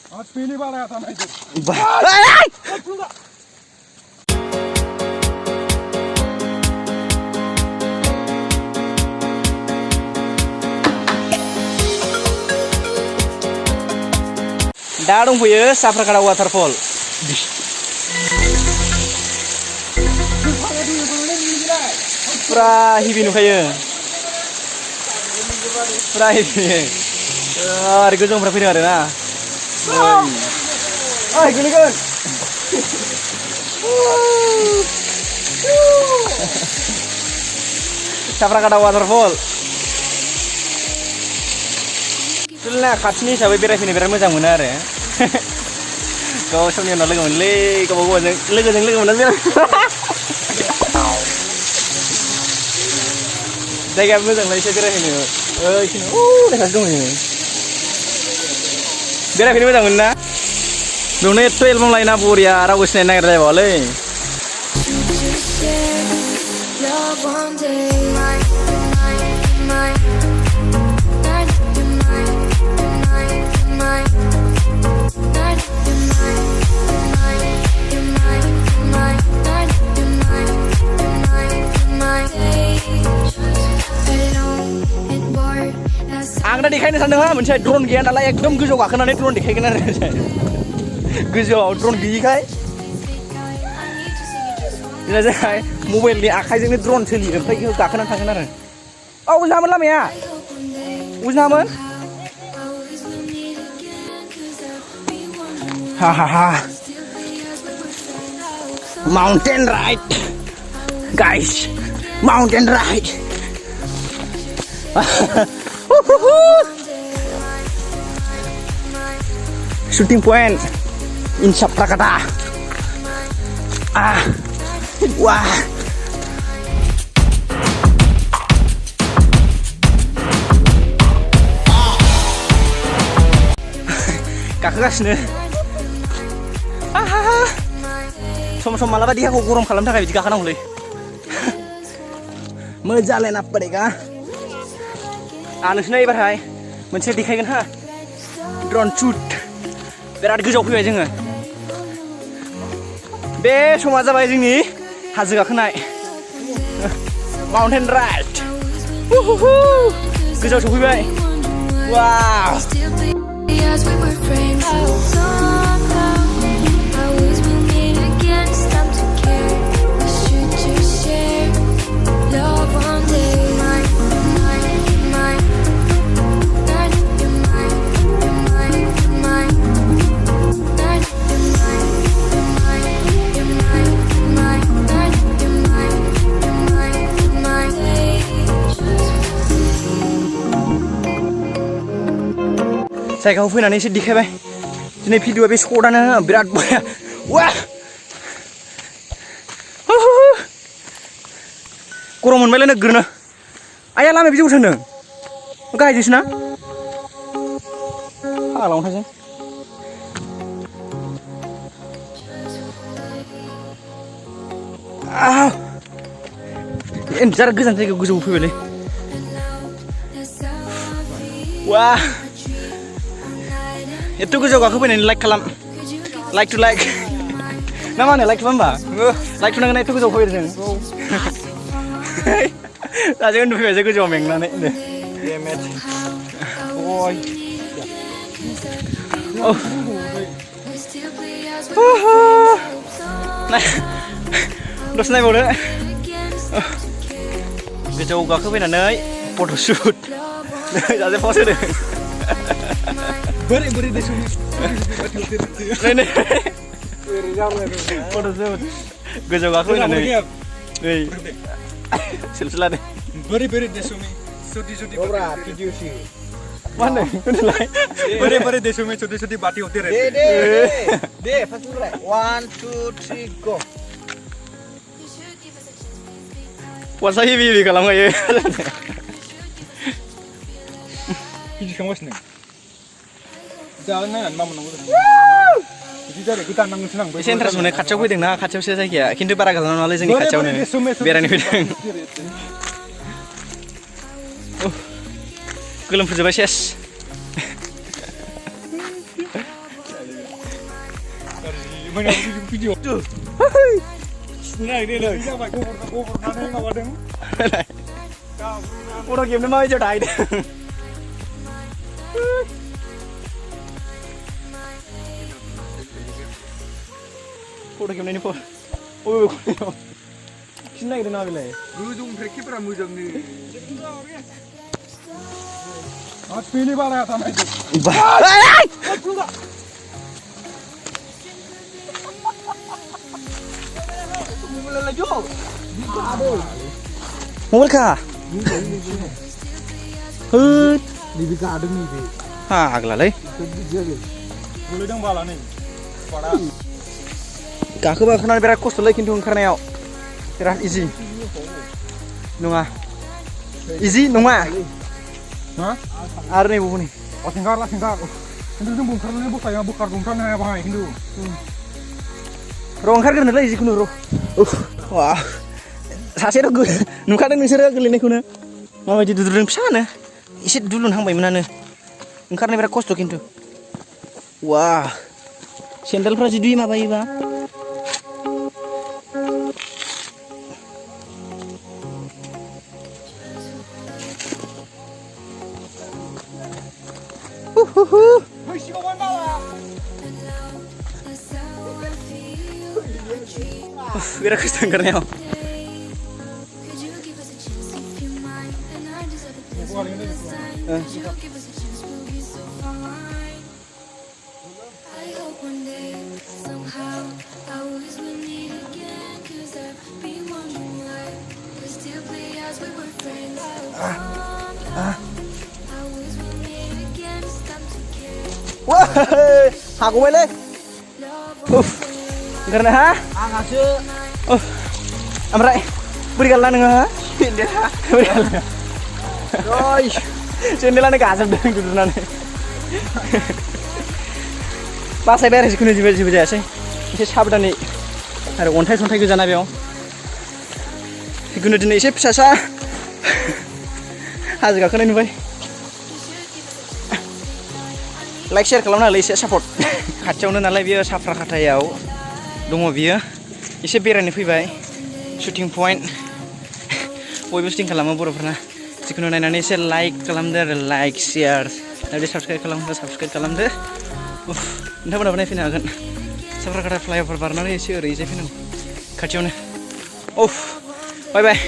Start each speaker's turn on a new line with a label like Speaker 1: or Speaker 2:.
Speaker 1: Pilih balik atas itu.
Speaker 2: दा दंफैयो साफ्राकारा waterfall पुरा हिबि नुखायो पुरा हिबि ओरै गोजौनिफ्राय फैदों आरो ना ओइ गोलैगोन साफ्राकारा वाटारफल ना खाथिनि हिसाबै बेरायफैनो बिराद मोजां मोनो आरो गाव समनि उनाव लोगो मोनलै गावजों लोगो मोननानै जायगाया मोजांलाय एसे बेरायफैनो लेखासो दङ बेरायफैनो मोजां मोनो ना बेयावनो एथ' एलबाम लायोना बरिया रावबो सिनायनो नागिर जाबावलै आं दा देखायनो सानदों हा मोनसे ड्रन गैया नालाय एकदम गोजौआव गाखोनानै ड्रन देखायगोन आरो गोजौआव ड्रन गैयिखाय जोंना जाबाय मबाइलनि आखाइजोंनो ड्रन सोलियो ओमफ्राय बेयाव गाखोनानै थांगोन आरो उजनामोन लामाया उजनामोन ha mountain ride guys mountain ride shooting point in Saprakata wah गाखोगासिनो सम मालाबा देहाखौ गरम खालामनो थाखाय बिदि गाखोनांगौलै मोजांलाय ना पड़ेगा नोंसोरनो एबारहाय मोनसे देखायगोन हा ड्रन शुट बिराद गोजौआव फैबाय जोङो बे समा जाबाय जोंनि हाजो गाखोनाय माउन्टेन राइड गोजौआव सफैबाय वाव जायगायाव फैनानै एसे देखायबाय दिनै भिडिअआ बे सर्टआनो बिराद बया वाह गरम मोनबायलै नोगोरनो आया लामाया बिदियाव थांदों गाहायजोंसो ना फाग्लावनो थांसै बिराद गोजान जायगायाव गोजौआव फैबायलै वाह एथ' गोजौआव गाखोफैनानै लाइक खालाम लाइक टु लाइक ना मा होनो लाइक खालाम होमबा लाइक टु नांगोन एथ' गोजौआव फैदों जों दासो उन्दुफैबायसो गोजौआव मेंनानै दसे नायबावदो गोजौआव गाखोफैनानै फट'शुट सासे पस्ट होदों बोरै दे सुनि फट'शुट गोजौ गाखोफैनानै नै सिलसिला दे
Speaker 1: बोरै दे सुनि सदी
Speaker 3: Dobra, video sih.
Speaker 2: Mana? Kenalai.
Speaker 1: Beri deh sumi cuti bati hotel.
Speaker 3: Deh, pas mulai. 1, 2, 3, go.
Speaker 2: Puasa hibi kalau nggak ya.
Speaker 1: Ini kamu sih nih. Jalan nggak mau nunggu. Ini jadi kita nunggu senang.
Speaker 2: Sentra sebenarnya kacau fैदों ना खाथियावसो जायगाया खिन्थु बारा गोजान नङालै जोंनि खाथियावनो बेरायनो फैदों गोलोमफुजोबबाय सेस
Speaker 1: Mana video tuh. Nah, ini loh. Iya, Pak. Gua pernah ngawadeng.
Speaker 2: Pura game nó mới cho đại đi. Pura game này pura. Ôi ôi. Cái này nó về
Speaker 3: Rujung berkipra mujung ni.
Speaker 1: Ah, pilih bala sama itu.
Speaker 3: Mulai lagi.
Speaker 2: Mobil kah? Hut.
Speaker 3: Di bika ada ni be.
Speaker 2: Ah, agak lalai.
Speaker 1: Boleh dong bala nih. Pada.
Speaker 2: Kakak bahkan ada berak kos lagi kintu karena berak easy. Nunga. Easy nunga.
Speaker 1: Hah?
Speaker 2: Ada nih buku nih.
Speaker 1: Oh, singkar lah singkar. Hindu tu bungkar ni bukan yang bungkar bungkar ni apa Hindu.
Speaker 2: Rong kan kena lagi kuno roh. Wah. Sasi gue, nuka dan misir gue linek kuna. Mama jadi duduk di sana. Isi dulu nang bayi mana? Nungkar nih berak kos tuh kintu. Wah. Sendal pernah jadi mah bayi bang.
Speaker 1: Hei, si kawan bala.
Speaker 2: Berak kos tangkarnya. Wah, aku boleh. Karena ha?
Speaker 3: Angasih.
Speaker 2: Amrai. Beri kalan nggak ha? Pindah. Beri kalan. Oi. Cendelan nggak asap dong duduran. Pas saya beres kuno juga sih. Ini sahabat nih. Ada ontai gue jana biong. Kuno dini isi pisah. Hasil kakak nih boy. Like share खालामना होलाय एसे support खाथियावनो नालाय बियो साफ्रा खाथायाव दङ बियो एसे बेरायनो फैबाय शुटिं पइन्ट बयबो शुटिं खालामो बर'फोरना जिखुनु नायनानै एसे लाइक खालामदो आरो लाइक शेयार आरो साबस्क्राइब खालामदो नोंथांमोनाबो नायफैनो हागोन साफ्रा खाथा फ्लाइअभार बारनानै एसे ओरैजाय फैनांगौ खाथियावनो बाय बाय